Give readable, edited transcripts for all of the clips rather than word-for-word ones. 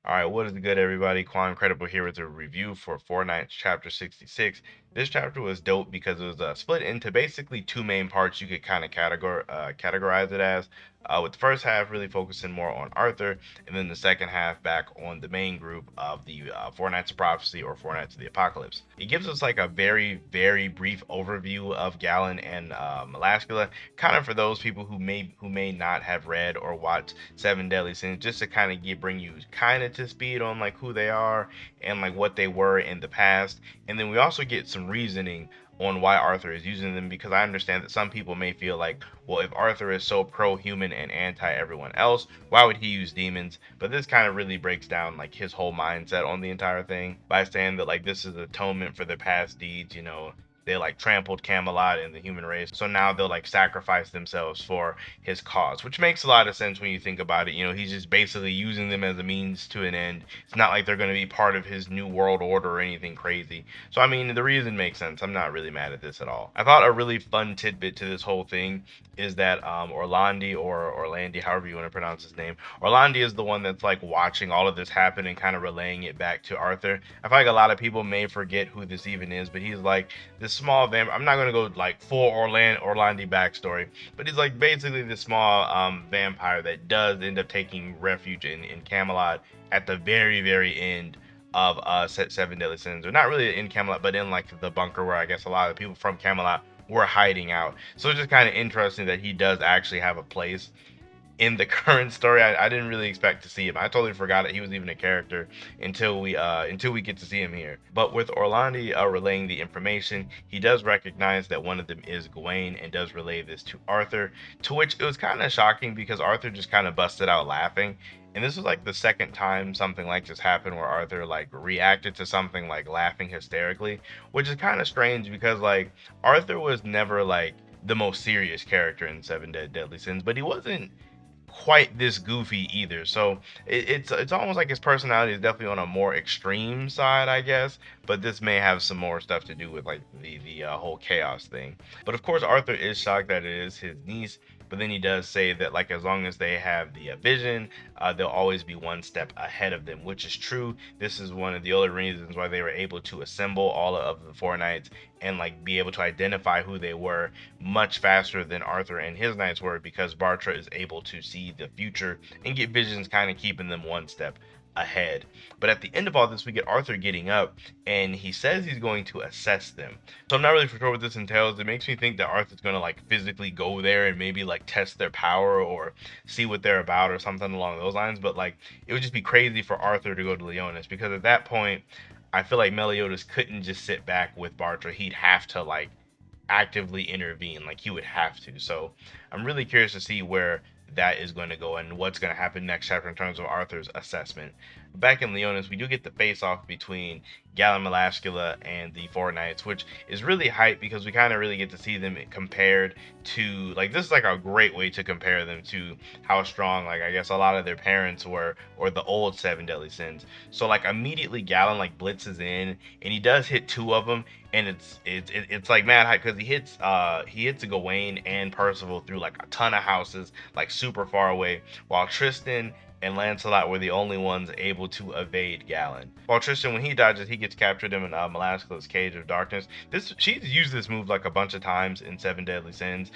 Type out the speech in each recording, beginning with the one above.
Alright, what is good, everybody? Quancredible here with a review for Fortnite Chapter 66. This chapter was dope because it was split into basically two main parts you could kind of categorize it as. With the first half really focusing more on Arthur, and then the second half back on the main group of the Four Knights of Prophecy or Four Knights of the Apocalypse. It gives us like a very, very brief overview of Galen and Melascula, kind of for those people who may not have read or watched Seven Deadly Sins, just to kind of bring you kind of to speed on like who they are and like what they were in the past. And then we also get some reasoning on why Arthur is using them, because I understand that some people may feel like, well, if Arthur is so pro-human and anti everyone else, why would he use demons? But this kind of really breaks down like his whole mindset on the entire thing by saying that like this is atonement for their past deeds. They like trampled Camelot and the human race, so now they'll like sacrifice themselves for his cause, which makes a lot of sense when you think about it. He's just basically using them as a means to an end. It's not like they're going to be part of his new world order or anything crazy. So I mean, the reason makes sense. I'm not really mad at this at all. I thought a really fun tidbit to this whole thing is that Orlandi, or Orlandi, however you want to pronounce his name, Orlandi is the one that's like watching all of this happen and kind of relaying it back to Arthur. I feel like a lot of people may forget who this even is, but he's like this small vampire. I'm not gonna go like full Orlandi backstory, but he's like basically this small vampire that does end up taking refuge in Camelot at the very, very end of Seven Deadly Sins. Or not really in Camelot, but in like the bunker where I guess a lot of the people from Camelot were hiding out. So it's just kind of interesting that he does actually have a place in the current story. I didn't really expect to see him. I totally forgot that he was even a character until we get to see him here. But with Orlandi relaying the information, he does recognize that one of them is Gawain and does relay this to Arthur, to which it was kind of shocking because Arthur just kind of busted out laughing. And this was like the second time something like this happened where Arthur like reacted to something like laughing hysterically, which is kind of strange because like Arthur was never like the most serious character in Seven Deadly Sins, but he wasn't quite this goofy either. So it's almost like his personality is definitely on a more extreme side, I guess. But this may have some more stuff to do with like the whole chaos thing. But of course, Arthur is shocked that it is his niece. But then he does say that like as long as they have the vision, they'll always be one step ahead of them, which is true. This is one of the other reasons why they were able to assemble all of the four knights and like be able to identify who they were much faster than Arthur and his knights were, because Bartra is able to see the future and get visions kind of keeping them one step ahead. But at the end of all this, we get Arthur getting up and he says he's going to assess them. So I'm not really sure what this entails. It makes me think that Arthur's going to like physically go there and maybe like test their power or see what they're about or something along those lines. But like it would just be crazy for Arthur to go to Leonis, because at that point I feel like Meliodas couldn't just sit back with Bartra. He'd have to like actively intervene. Like he would have to. So I'm really curious to see where that is going to go and what's going to happen next chapter in terms of Arthur's assessment. Back in Leonis, we do get the face-off between Galen Melascula and the Four Knights, which is really hype because we kind of really get to see them compared to, like, this is like a great way to compare them to how strong, like, I guess a lot of their parents were, or the old Seven Deadly Sins. So like immediately Galen like blitzes in and he does hit two of them, and it's like mad hype because he hits Gawain and Percival through like a ton of houses, like super far away, while Tristan and Lancelot were the only ones able to evade Galen. While Tristan, when he dodges, he gets captured in Melascula's Cage of Darkness. She's used this move like a bunch of times in Seven Deadly Sins,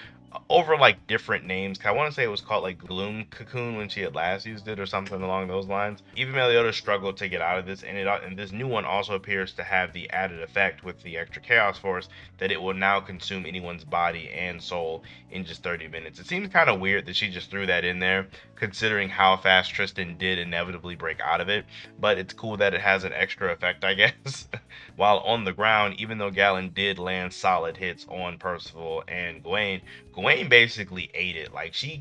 over like different names. I want to say it was called like Gloom Cocoon when she had last used it or something along those lines. Even Meliodas struggled to get out of this, and this new one also appears to have the added effect with the extra Chaos Force that it will now consume anyone's body and soul in just 30 minutes. It seems kind of weird that she just threw that in there, considering how fast Tristan did inevitably break out of it, but it's cool that it has an extra effect, I guess. While on the ground, even though Galen did land solid hits on Percival and Gawain basically ate it. Like she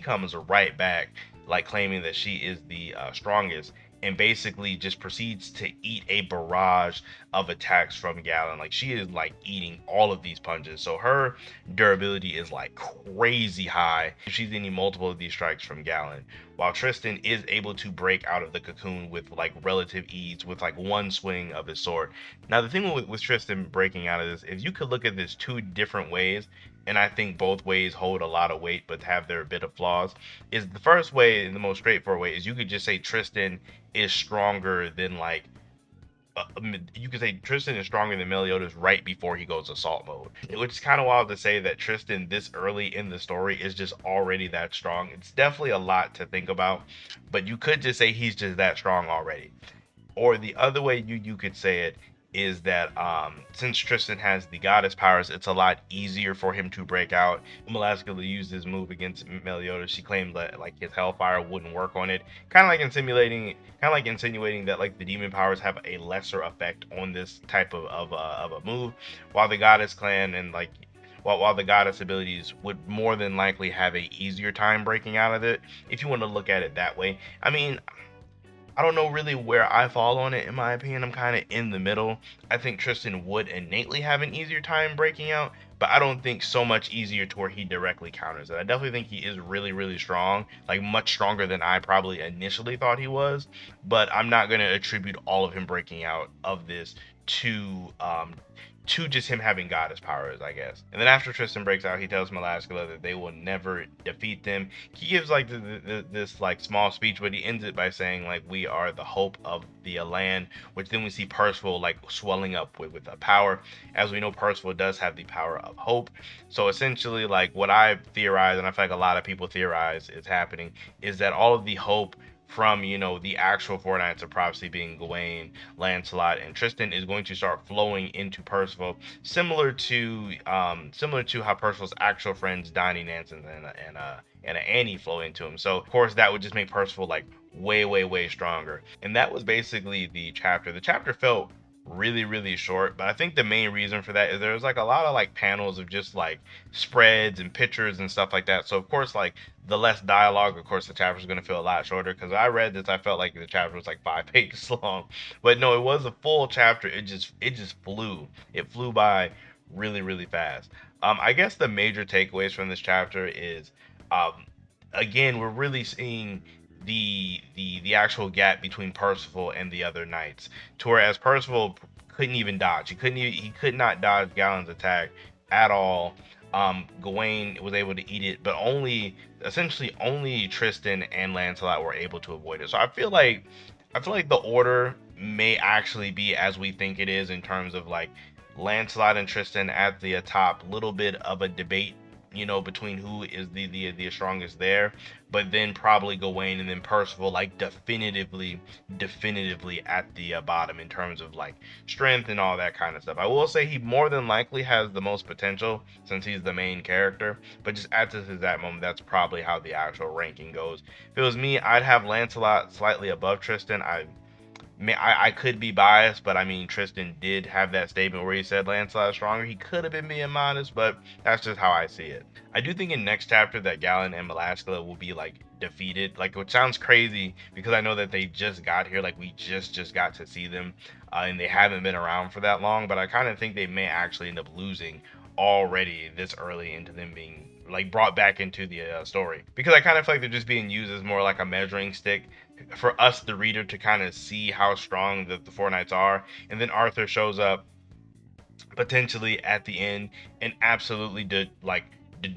comes right back, like claiming that she is the strongest, and basically just proceeds to eat a barrage of attacks from Galen. Like she is like eating all of these punches. So her durability is like crazy high. She's eating multiple of these strikes from Galen. While Tristan is able to break out of the cocoon with like relative ease with like one swing of his sword. Now the thing with Tristan breaking out of this, if you could look at this two different ways, and I think both ways hold a lot of weight but have their bit of flaws, is the first way and the most straightforward way is you could just say Tristan is stronger than like you could say Tristan is stronger than Meliodas right before he goes assault mode, which is kind of wild to say that Tristan this early in the story is just already that strong. It's definitely a lot to think about, but you could just say he's just that strong already. Or the other way you could say it is that since Tristan has the goddess powers, it's a lot easier for him to break out. Melaskula used his move against Meliodas. She claimed that like his hellfire wouldn't work on it, kind of like insinuating that like the demon powers have a lesser effect on this type of a move, while the goddess clan and like while the goddess abilities would more than likely have a easier time breaking out of it, if you want to look at it that way. I mean, I don't know really where I fall on it. In my opinion, I'm kind of in the middle. I think Tristan would innately have an easier time breaking out, but I don't think so much easier to where he directly counters it. I definitely think he is really, really strong, like much stronger than I probably initially thought he was, but I'm not going to attribute all of him breaking out of this to just him having goddess powers, I guess. And then after Tristan breaks out, he tells Melaskula that they will never defeat them. He gives like this like small speech, but he ends it by saying like we are the hope of the land, which then we see Percival like swelling up with a power. As we know, Percival does have the power of hope. So essentially, like what I theorize, and I feel like a lot of people theorize is happening, is that all of the hope from the actual four knights of prophecy being Gawain, Lancelot, and Tristan is going to start flowing into Percival, similar to how Percival's actual friends Donnie, Nansen, and Annie flow into him. So of course that would just make Percival like way way way stronger. And that was basically the chapter. The chapter felt really really short, but I think the main reason for that is there was like a lot of like panels of just like spreads and pictures and stuff like that. So of course like the less dialogue, of course the chapter is going to feel a lot shorter. Because I read this, I felt like the chapter was like 5 pages long, but no, it was a full chapter. It just flew by really really fast. I guess the major takeaways from this chapter is um again, we're really seeing the actual gap between Percival and the other knights. To whereas Percival couldn't even dodge. He could not dodge Galen's attack at all. Gawain was able to eat it, but essentially only Tristan and Lancelot were able to avoid it. So I feel like the order may actually be as we think it is in terms of like Lancelot and Tristan at the top, little bit of a debate, between who is the strongest there, but then probably Gawain and then Percival like definitively at the bottom in terms of like strength and all that kind of stuff. I will say he more than likely has the most potential since he's the main character, but just at this exact moment, that's probably how the actual ranking goes. If it was me, I'd have Lancelot slightly above Tristan. I could be biased, but I mean, Tristan did have that statement where he said Lancelot is stronger. He could have been being modest, but that's just how I see it. I do think in next chapter that Galen and Melaskula will be like defeated, like which sounds crazy because I know that they just got here, like we just got to see them, and they haven't been around for that long. But I kind of think they may actually end up losing already this early into them being like brought back into the story, because I kind of feel like they're just being used as more like a measuring stick for us the reader to kind of see how strong the four knights are, and then Arthur shows up potentially at the end and absolutely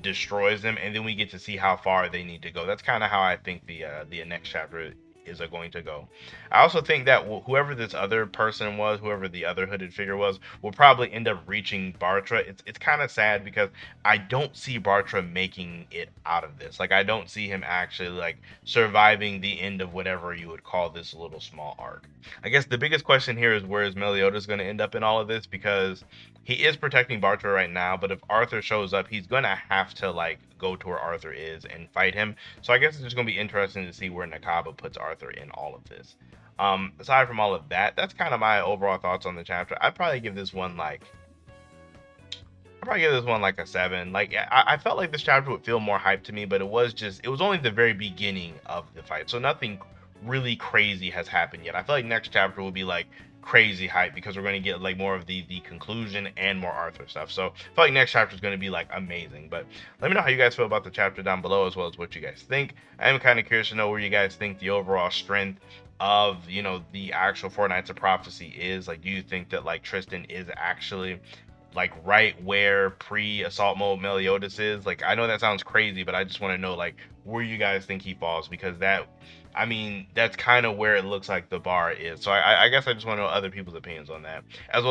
destroys them, and then we get to see how far they need to go. That's kind of how I think the next chapter is going to go. I also think that whoever this other person was, whoever the other hooded figure was, will probably end up reaching Bartra. It's kind of sad because I don't see Bartra making it out of this. Like I don't see him actually like surviving the end of whatever you would call this little small arc. I guess the biggest question here is where is Meliodas going to end up in all of this, because he is protecting Bartra right now, but if Arthur shows up, he's going to have to like go to where Arthur is and fight him. So I guess it's just going to be interesting to see where Nakaba puts Arthur in all of this. Aside from all of that, that's kind of my overall thoughts on the chapter. I'd probably give this one like a 7. Like I felt like this chapter would feel more hype to me, but it was only the very beginning of the fight, so nothing really crazy has happened yet. I feel like next chapter will be like crazy hype because we're going to get like more of the conclusion and more Arthur stuff. So I feel like next chapter is going to be like amazing. But let me know how you guys feel about the chapter down below, as well as what you guys think. I am kind of curious to know where you guys think the overall strength of the actual four knights of prophecy is. Like, do you think that like Tristan is actually like right where pre-assault mode Meliodas is? Like, I know that sounds crazy, but I just want to know like where you guys think he falls, because that, I mean, that's kind of where it looks like the bar is. So I guess I just want to know other people's opinions on that, as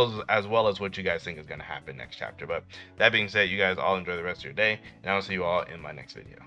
well as what you guys think is going to happen next chapter. But that being said, you guys all enjoy the rest of your day, and I'll see you all in my next video.